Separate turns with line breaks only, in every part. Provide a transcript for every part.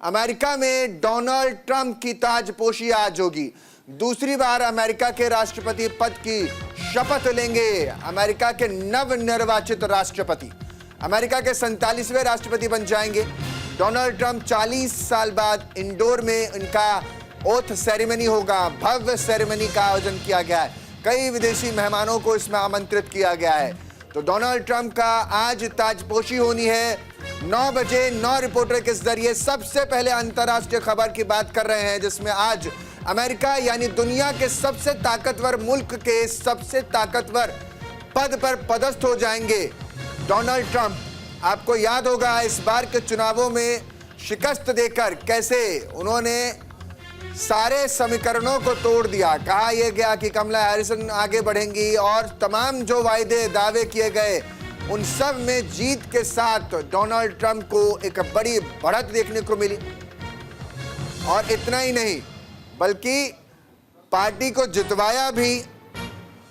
America में Donald Trump की ताजपोशी आज होगी। दूसरी बार अमेरिका के राष्ट्रपति पद की शपथ लेंगे अमेरिका के नवनिर्वाचित राष्ट्रपति। अमेरिका के 47वें राष्ट्रपति बन जाएंगे। डोनाल्ड ट्रंप 40 साल बाद इंडोर में इनका ओथ सेरेमनी होगा। भव्य सेरेमनी का आयोजन किया गया है। कई विदेशी मेहमानों को इसमें आमंत्रित किया गया है। तो डोनाल्ड ट्रंप का आज ताजपोशी होनी है। 9 बजे 9 रिपोर्टर के जरिए सबसे पहले अंतर्राष्ट्रीय खबर की बात कर रहे हैं, जिसमें आज अमेरिका यानी दुनिया के सबसे ताकतवर मुल्क के सबसे ताकतवर पद पर पदस्थ हो जाएंगे डोनाल्ड ट्रंप। आपको याद होगा इस बार के चुनावों में शिकस्त देकर कैसे उन्होंने सारे समीकरणों को तोड़ दिया। कहा यह गया कि कमला हैरिसन आगे बढ़ेंगी और तमाम जो वायदे दावे किए गए उन सब में जीत के साथ डोनाल्ड ट्रंप को एक बड़ी बढ़त देखने को मिली। और इतना ही नहीं बल्कि पार्टी को जितवाया भी,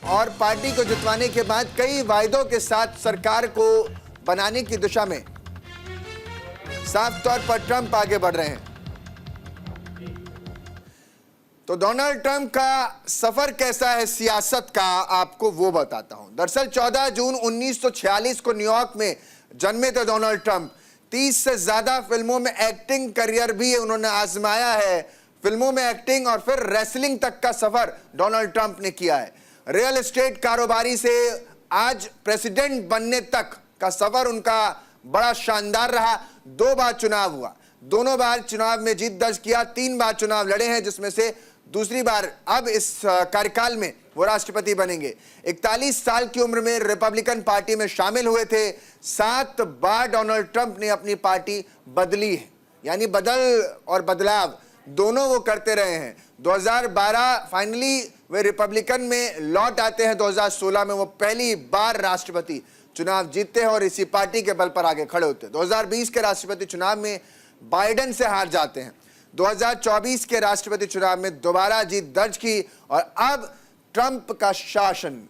और पार्टी को जितवाने के बाद कई वायदों के साथ सरकार को बनाने की दिशा में साफ तौर पर ट्रंप आगे बढ़ रहे हैं। तो डोनाल्ड ट्रंप का सफर कैसा है सियासत का, आपको वो बताता हूं। दरअसल 14 जून 1946 को न्यूयॉर्क में जन्मे थे डोनाल्ड ट्रंप। 30 से ज्यादा फिल्मों में एक्टिंग करियर भी उन्होंने आजमाया है। फिल्मों में एक्टिंग और फिर रेसलिंग तक का सफर डोनाल्ड ट्रंप ने किया है। रियल एस्टेट कारोबारी से आज प्रेसिडेंट बनने तक का सफर उनका बड़ा शानदार रहा। 2 बार चुनाव हुआ, दोनों बार चुनाव में जीत दर्ज किया। 3 बार चुनाव लड़े हैं, जिसमें से दूसरी बार अब इस कार्यकाल में वो राष्ट्रपति बनेंगे। 41 साल की उम्र में रिपब्लिकन पार्टी में शामिल हुए थे। 7 बार डोनाल्ड ट्रंप ने अपनी पार्टी बदली है, यानी बदल और बदलाव दोनों वो करते रहे हैं। 2012 फाइनली वे रिपब्लिकन में लौट आते हैं। 2016 में वो पहली बार राष्ट्रपति चुनाव जीतते हैं और इसी पार्टी के बल पर आगे खड़े होते हैं। 2020 के राष्ट्रपति चुनाव में बाइडेन से हार जाते हैं। 2024 के राष्ट्रपति चुनाव में दोबारा जीत दर्ज की और अब ट्रंप का शासन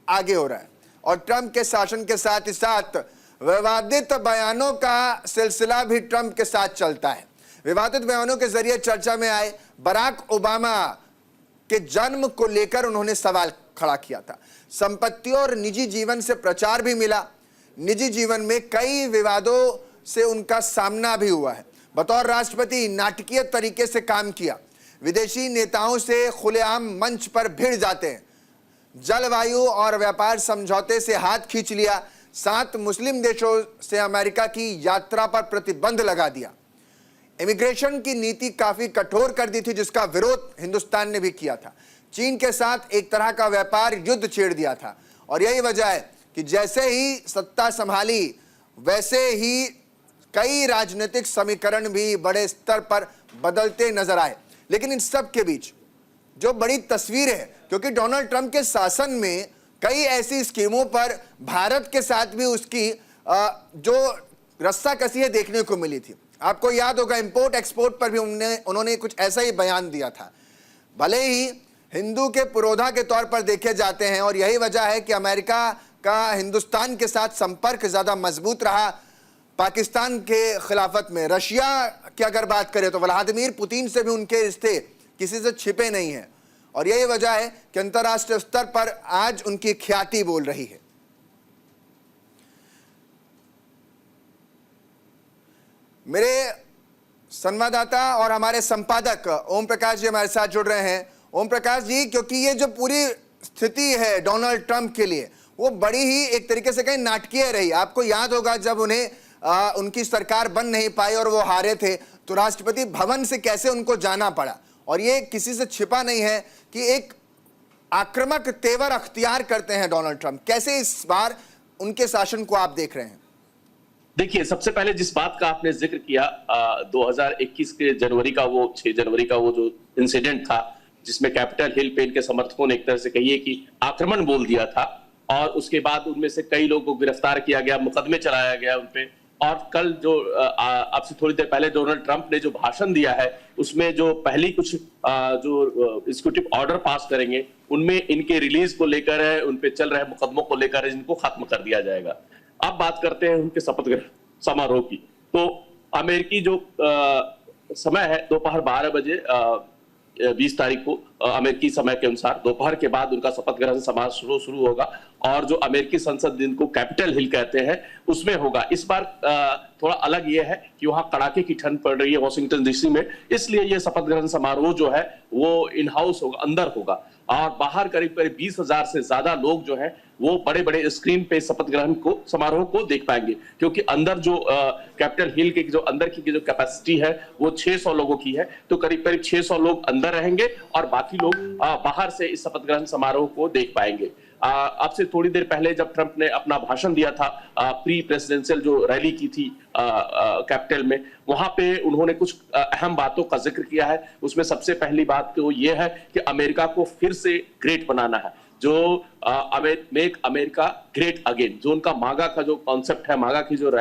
आगे हो रहा है। और ट्रंप के शासन के साथ ही साथ विवादित बयानों का सिलसिला भी ट्रंप के साथ चलता है। विवादित बयानों के जरिए चर्चा में आए बराक ओबामा के जन्म को लेकर उन्होंने सवाल खड़ा किया था। संपत्ति और निजी जीवन से प्रचार भी मिला। निजी जीवन में कई विवादों से उनका सामना भी हुआ है। बतौर राष्ट्रपति नाटकीय तरीके से काम किया। विदेशी नेताओं से खुलेआम मंच पर भिड़ जाते हैं। जलवायु और व्यापार समझौते से हाथ खींच लिया। 7 मुस्लिम देशों से अमेरिका की यात्रा पर प्रतिबंध लगा दिया। इमिग्रेशन की नीति काफी कठोर कर दी थी, जिसका विरोध हिंदुस्तान ने भी किया था। चीन के साथ एक तरह का व्यापार युद्ध छेड़ दिया था। और यही वजह है कि जैसे ही सत्ता संभाली वैसे ही कई राजनीतिक समीकरण भी बड़े स्तर पर बदलते नजर आए। लेकिन इन सब के बीच जो बड़ी तस्वीर है, क्योंकि डोनाल्ड ट्रंप के शासन में कई ऐसी स्कीमों पर भारत के साथ भी उसकी जो रस्साकसी देखने को मिली थी। आपको याद होगा इंपोर्ट एक्सपोर्ट पर भी उन्होंने कुछ ऐसा ही बयान दिया था। भले ही हिंदू के पुरोधा के तौर पर देखे जाते हैं और यही वजह है कि अमेरिका का हिंदुस्तान के साथ संपर्क ज्यादा मजबूत रहा। पाकिस्तान के खिलाफत में रशिया की अगर बात करें तो व्लादिमीर पुतिन से भी उनके रिश्ते किसी से छिपे नहीं हैं। और यही वजह है कि अंतर्राष्ट्रीय स्तर पर आज उनकी ख्याति बोल रही है। मेरे संवाददाता और हमारे संपादक ओम प्रकाश जी हमारे साथ जुड़ रहे हैं। ओम प्रकाश जी, क्योंकि ये जो पूरी स्थिति है डोनाल्ड ट्रंप के लिए वो बड़ी ही एक तरीके से कहीं नाटकीय रही। आपको याद होगा जब उन्हें उनकी सरकार बन नहीं पाई और वो हारे थे तो राष्ट्रपति भवन से कैसे उनको जाना पड़ा। और ये किसी से छिपा नहीं है कि एक आक्रामक तेवर अख्तियार करते हैं डोनाल्ड ट्रंप। कैसे इस बार उनके शासन को आप देख रहे हैं?
देखिए, सबसे पहले जिस बात का आपने जिक्र किया 2021 के जनवरी का, वो 6 जनवरी का वो जो इंसिडेंट था जिसमें कैपिटल हिल पे इनके समर्थकों ने एक तरह से कहिए कि आक्रमण बोल दिया था और उसके बाद उनमें से कई लोगों को गिरफ्तार किया गया, मुकदमे चलाया गया उनपे। और कल जो अब से थोड़ी देर पहले डोनाल्ड ट्रंप ने जो भाषण दिया है उसमें जो पहली कुछ जो एग्जीक्यूटिव ऑर्डर पास करेंगे उनमें इनके रिलीज को लेकर है, उनपे चल रहे मुकदमों को लेकर है, जिनको खत्म कर दिया जाएगा। अब बात करते हैं उनके शपथ ग्रहण समारोह की। तो अमेरिकी जो समय है दोपहर 12 बजे 20 तारीख को अमेरिकी समय के अनुसार दोपहर के बाद उनका शपथ ग्रहण समारोह शुरू होगा और जो अमेरिकी संसद जिनको कैपिटल हिल कहते हैं उसमें होगा। इस बार थोड़ा अलग ये है कि वहां कड़ाके की ठंड पड़ रही है वॉशिंगटन डीसी में, इसलिए ये शपथ ग्रहण समारोह जो है वो इन हाउस होगा, अंदर होगा और बाहर करीब 20,000 से ज्यादा लोग जो है वो बड़े बड़े स्क्रीन पे शपथ ग्रहण को समारोह को देख पाएंगे, क्योंकि अंदर जो कैपिटल हिल के जो अंदर की जो कैपेसिटी है वो 600 लोगों की है, तो करीब 600 लोग अंदर रहेंगे और बाकी लोग बाहर से इस शपथ ग्रहण समारोह को देख पाएंगे। अब से थोड़ी देर पहले जब ट्रंप ने अपना भाषण दिया था प्री प्रेसिडेंशियल जो रैली की थी कैपिटल में, वहां पे उन्होंने कुछ अहम बातों का जिक्र किया है। उसमें सबसे पहली बात तो ये है कि अमेरिका को फिर से ग्रेट बनाना है, जो मेक अमेरिका ग्रेट अगेन, जो उनका मागा का जो कॉन्सेप्ट है, मागा की जो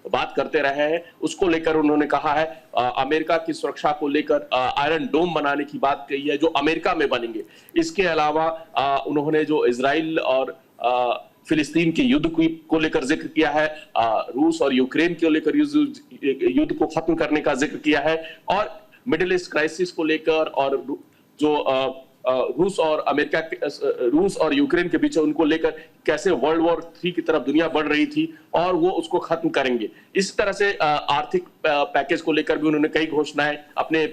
बात करते रहे हैं उसको लेकर उन्होंने कहा है। अमेरिका की सुरक्षा को लेकर आयरन डोम बनाने की बात कही है जो अमेरिका में बनेंगे। इसके अलावा उन्होंने जो इजराइल और फिलिस्तीन के युद्ध को लेकर जिक्र किया है, रूस और यूक्रेन को लेकर युद्ध को खत्म करने का जिक्र किया है और मिडिल ईस्ट क्राइसिस को लेकर और जो रूस और यूक्रेन के बीच उनको लेकर कैसे वर्ल्ड वॉर 3 की तरफ दुनिया बढ़ रही थी और वो उसको खत्म करेंगे। इस तरह से आर्थिक पैकेज को लेकर भी उन्होंने कई घोषणाएं अपने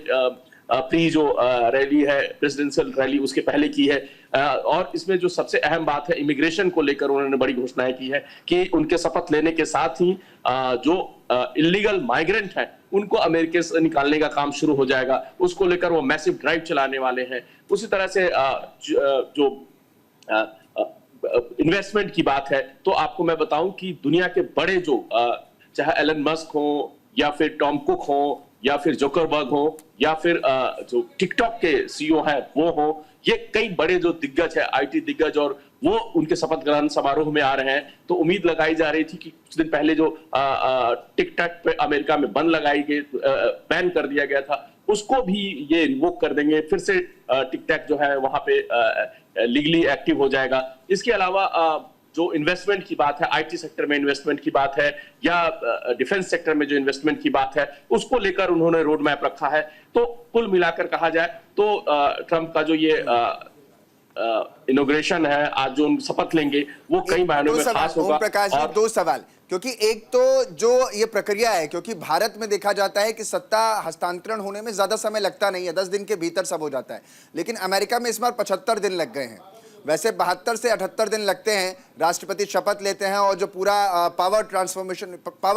प्री जो रैली है प्रेसिडेंशियल रैली उसके पहले की है और इसमें जो सबसे अहम बात है इमिग्रेशन को लेकर उन्होंने बड़ी घोषणाएं की है कि उनके शपथ लेने के साथ ही जो इलीगल माइग्रेंट हैं उनको अमेरिका से निकालने का काम शुरू हो जाएगा, उसको लेकर वो मैसिव ड्राइव चलाने वाले हैं। उसी तरह से जो इन्वेस्टमेंट की बात है तो आपको मैं बताऊं कि दुनिया के बड़े जो चाहे एलन मस्क हो या फिर टॉम कुक हो या फिर जुकरबर्ग हो या फिर जो टिकटॉक के सीईओ हैं वो हो, ये कई बड़े जो दिग्गज है आईटी दिग्गज और वो उनके शपथ ग्रहण समारोह में आ रहे हैं। तो उम्मीद लगाई जा रही थी कि कुछ दिन पहले जो टिकटॉक पे अमेरिका में बैन कर दिया गया था उसको भी ये रिवोक कर देंगे, फिर से टिकटॉक जो है वहां पे लीगली एक्टिव हो जाएगा। इसके अलावा जो इन्वेस्टमेंट की बात है, आईटी सेक्टर में इन्वेस्टमेंट की बात है या डिफेंस सेक्टर में जो इन्वेस्टमेंट की बात है उसको लेकर उन्होंने रोड मैप रखा है। तो कुल मिलाकर कहा जाए तो ट्रंप का जो ये इनॉग्रेशन है, आज जो शपथ लेंगे वो कई मायनों में खास होगा।
प्रकाश जी, 2 सवाल, क्योंकि एक तो जो ये प्रक्रिया है, क्योंकि भारत में देखा जाता है कि सत्ता हस्तांतरण होने में ज्यादा समय लगता नहीं है, 10 दिन के भीतर सब हो जाता है, लेकिन अमेरिका में इस बार 75 दिन लग गए हैं। वैसे 72 से 78 दिन लगते हैं, राष्ट्रपति शपथ लेते हैं और जो पूरा पावर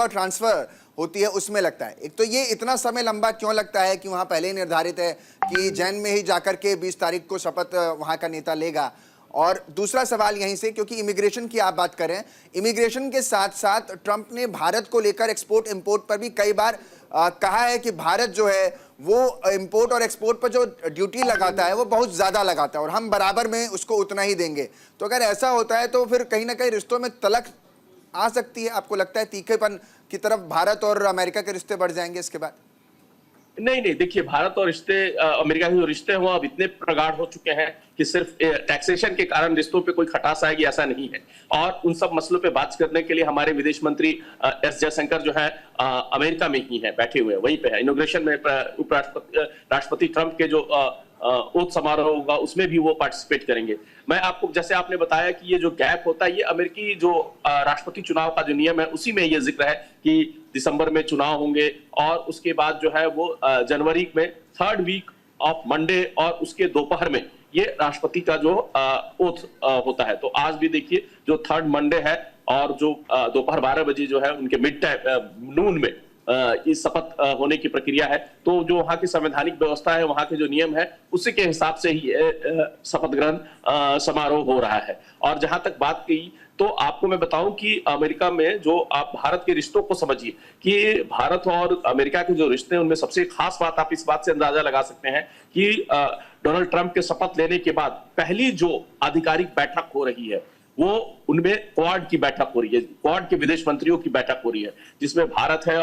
ट्रांसफर होती है उसमें लगता है। एक तो ये इतना समय लंबा क्यों लगता है कि वहाँ पहले ही निर्धारित है कि जैन में ही जाकर के 20 तारीख को शपथ वहाँ का नेता लेगा। और दूसरा सवाल यहीं से, क्योंकि इमिग्रेशन की आप बात करें, इमिग्रेशन के साथ साथ ट्रंप ने भारत को लेकर एक्सपोर्ट इंपोर्ट पर भी कई बार कहा है कि भारत जो है वो इंपोर्ट और एक्सपोर्ट पर जो ड्यूटी लगाता है वो बहुत ज़्यादा लगाता है और हम बराबर में उसको उतना ही देंगे। तो अगर ऐसा होता है तो फिर कहीं ना कहीं रिश्तों में तलख आ सकती है। आपको लगता है तीखेपन की तरफ भारत और अमेरिका के रिश्ते बढ़ जाएंगे इसके बाद?
नहीं, देखिए भारत और अमेरिका के जो रिश्ते हैं वो अब इतने प्रगाढ़ हो चुके हैं कि सिर्फ टैक्सेशन के कारण रिश्तों पे कोई खटास आएगी ऐसा नहीं है। और उन सब मसलों पे बात करने के लिए हमारे विदेश मंत्री एस जयशंकर जो है अमेरिका में ही है, बैठे हुए हैं, वहीं पे है। इनॉग्रेशन में राष्ट्रपति ट्रंप के जो ओथ समारोह होगा उसमें भी वो पार्टिसिपेट करेंगे। मैं आपको, जैसे आपने बताया कि ये जो गैप होता है ये अमेरिकी जो राष्ट्रपति चुनाव का जो नियम है उसी में ये जिक्र है कि दिसंबर में चुनाव होंगे और उसके बाद जो है वो जनवरी में 3rd वीक ऑफ मंडे और उसके दोपहर में ये राष्ट्रपति का जो ओथ होता है। तो आज भी देखिए जो 3rd मंडे है और जो दोपहर 12 बजे जो है उनके मिड टाइम नून में इस शपथ होने की प्रक्रिया है। तो जो वहां की संवैधानिक व्यवस्था है, वहां के जो नियम है उसी के हिसाब से ही शपथ ग्रहण समारोह हो रहा है। और जहां तक बात की तो आपको मैं बताऊं कि अमेरिका में जो आप भारत के रिश्तों को समझिए कि भारत और अमेरिका के जो रिश्ते हैं उनमें सबसे खास बात आप इस बात से अंदाजा लगा सकते हैं कि डोनाल्ड ट्रंप के शपथ लेने के बाद पहली जो आधिकारिक बैठक हो रही है वो उनमें क्वाड की बैठक हो रही है, क्वाड के विदेश मंत्रियों की बैठक हो रही है, जिसमें भारत है,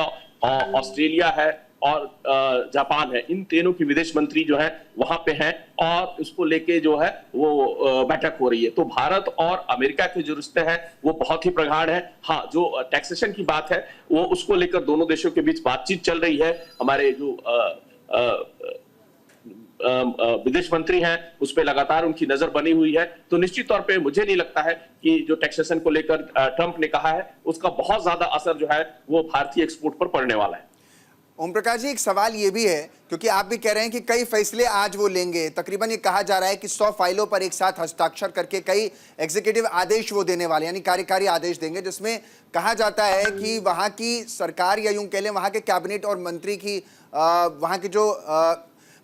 ऑस्ट्रेलिया है और जापान है, इन तीनों की विदेश मंत्री जो है वहां पे हैं और उसको लेके जो है वो बैठक हो रही है। तो भारत और अमेरिका के जो रिश्ते हैं वो बहुत ही प्रगाढ़ है। हाँ, जो टैक्सेशन की बात है वो उसको लेकर दोनों देशों के बीच बातचीत चल रही है। हमारे जो विदेश मंत्री हैं उस पर लगातार उनकी नजर बनी हुई है। तो निश्चित तौर पे मुझे नहीं लगता है कि जो टैक्सेशन को लेकर ट्रंप ने कहा है उसका बहुत ज्यादा असर जो है वो भारतीय एक्सपोर्ट पर पड़ने वाला है।
ओम प्रकाश जी, एक सवाल ये भी है, क्योंकि आप भी कह रहे हैं कि कई फैसले आज वो लेंगे, तकरीबन ये कहा जा रहा है कि 100 फाइलों पर एक साथ हस्ताक्षर करके कई एग्जीक्यूटिव आदेश वो देने वाले, यानी कार्यकारी आदेश देंगे, जिसमें कहा जाता है कि वहाँ की सरकार या यूं कह लें वहाँ के कैबिनेट और मंत्री की वहाँ की जो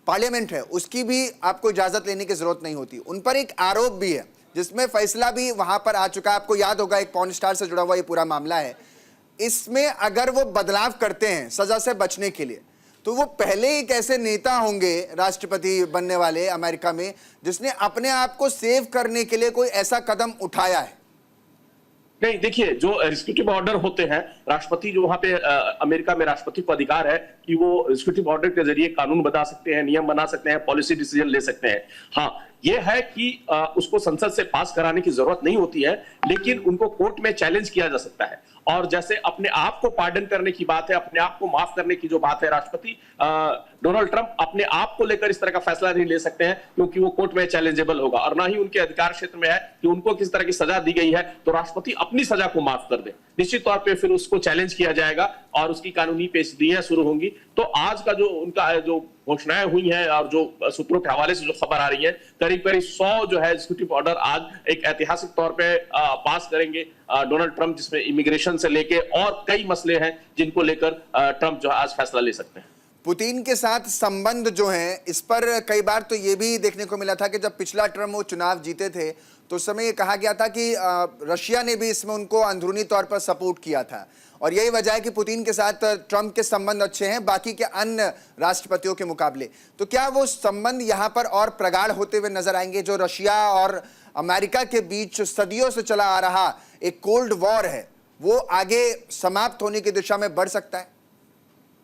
पार्लियामेंट है उसकी भी आपको इजाजत लेने की जरूरत नहीं होती। उन पर एक आरोप भी है जिसमें फैसला भी वहां पर आ चुका है। आपको याद होगा, एक पॉर्न स्टार से जुड़ा हुआ ये पूरा मामला है। इसमें अगर वो बदलाव करते हैं सजा से बचने के लिए, तो वो पहले ही कैसे नेता होंगे राष्ट्रपति बनने वाले अमेरिका में जिसने अपने आप को सेव करने के लिए कोई ऐसा कदम उठाया है?
नहीं, देखिए, जो एग्जीक्यूटिव ऑर्डर होते हैं, राष्ट्रपति जो वहां पे अमेरिका में राष्ट्रपति को अधिकार है कि वो एग्जीक्यूटिव ऑर्डर के जरिए कानून बना सकते हैं, नियम बना सकते हैं, पॉलिसी डिसीजन ले सकते हैं। हाँ, ये है कि उसको संसद से पास कराने की जरूरत नहीं होती है, लेकिन उनको कोर्ट में चैलेंज किया जा सकता है। और जैसे अपने आप को पार्डन करने की बात है, अपने आप को माफ करने की जो बात है, राष्ट्रपति डोनाल्ड ट्रंप अपने आप को लेकर इस तरह का फैसला नहीं ले सकते हैं क्योंकि वो कोर्ट में चैलेंजेबल होगा, और ना ही उनके अधिकार क्षेत्र में है कि उनको किस तरह की सजा दी गई है तो राष्ट्रपति अपनी सजा को माफ कर दे। निश्चित तौर पे फिर उसको चैलेंज किया जाएगा और उसकी कानूनी पेशगियां शुरू होंगी। तो आज का जो उनका जो घोषणाएं हुई हैं और जो सूत्रों के हवाले से जो खबर आ रही है, करीब करीब 100 जो है एग्जीक्यूटिव ऑर्डर आज एक ऐतिहासिक तौर पे पास करेंगे डोनाल्ड ट्रंप, जिसमें इमिग्रेशन से लेके और कई मसले हैं जिनको लेकर ट्रंप जो आज फैसला ले सकते हैं।
पुतिन के साथ संबंध जो हैं, इस पर कई बार तो ये भी देखने को मिला था कि जब पिछला टर्म वो चुनाव जीते थे तो उस समय ये कहा गया था कि रशिया ने भी इसमें उनको अंदरूनी तौर पर सपोर्ट किया था, और यही वजह है कि पुतिन के साथ ट्रंप के संबंध अच्छे हैं बाकी के अन्य राष्ट्रपतियों के मुकाबले। तो क्या वो संबंध यहाँ पर और प्रगाढ़ होते हुए नजर आएंगे? जो रशिया और अमेरिका के बीच सदियों से चला आ रहा एक कोल्ड वॉर है, वो आगे समाप्त होने की दिशा में बढ़ सकता है?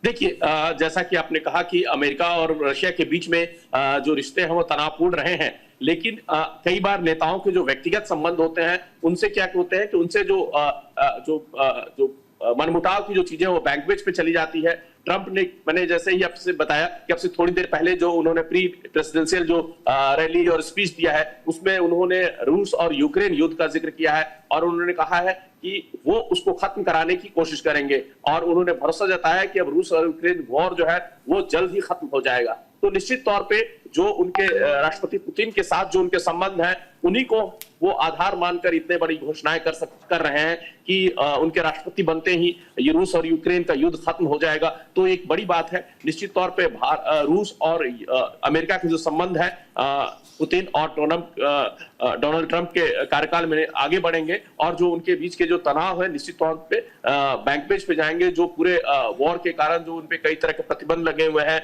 देखिए, जैसा कि आपने कहा कि अमेरिका और रशिया के बीच में जो रिश्ते हैं वो तनावपूर्ण रहे हैं, लेकिन कई बार नेताओं के जो व्यक्तिगत संबंध होते हैं उनसे क्या होते हैं कि उनसे जो मनमुटाव की जो चीजें वो बैंक बेंच पे चली जाती है। ट्रंप ने, मैंने जैसे ही आपसे बताया कि आपसे थोड़ी देर पहले जो उन्होंने प्री प्रेसिडेंशियल जो रैली और स्पीच दिया है उसमें उन्होंने रूस और यूक्रेन युद्ध का जिक्र किया है और उन्होंने कहा है कि वो उसको खत्म कराने की कोशिश करेंगे, और उन्होंने भरोसा जताया कि अब रूस और यूक्रेन वॉर जो है वो जल्द ही खत्म हो जाएगा। तो निश्चित तौर पे जो उनके राष्ट्रपति पुतिन के साथ जो उनके संबंध हैं उन्हीं को वो आधार मानकर इतने बड़ी घोषणाएं कर रहे हैं कि उनके राष्ट्रपति बनते ही ये रूस और यूक्रेन का युद्ध खत्म हो जाएगा। तो एक बड़ी बात है। निश्चित तौर पे रूस और अमेरिका के जो संबंध है पुतिन और डोनाल्ड ट्रंप के कार्यकाल में आगे बढ़ेंगे, और जो उनके बीच के जो तनाव है निश्चित तौर पे बैंक बेंच पे जाएंगे। जो पूरे वॉर के कारण जो उनपे कई तरह के प्रतिबंध लगे हुए हैं,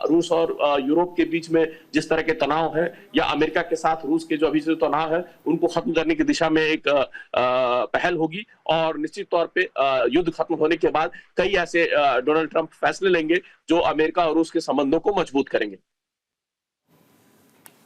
रूस और यूरोप के बीच में जिस तरह के तनाव है, या अमेरिका के साथ रूस के जो अभी से तनाव है उनको खत्म करने की दिशा में एक पहल होगी, और निश्चित तौर पे युद्ध खत्म होने के बाद कई ऐसे डोनाल्ड ट्रंप फैसले लेंगे जो अमेरिका और रूस के संबंधों को मजबूत करेंगे।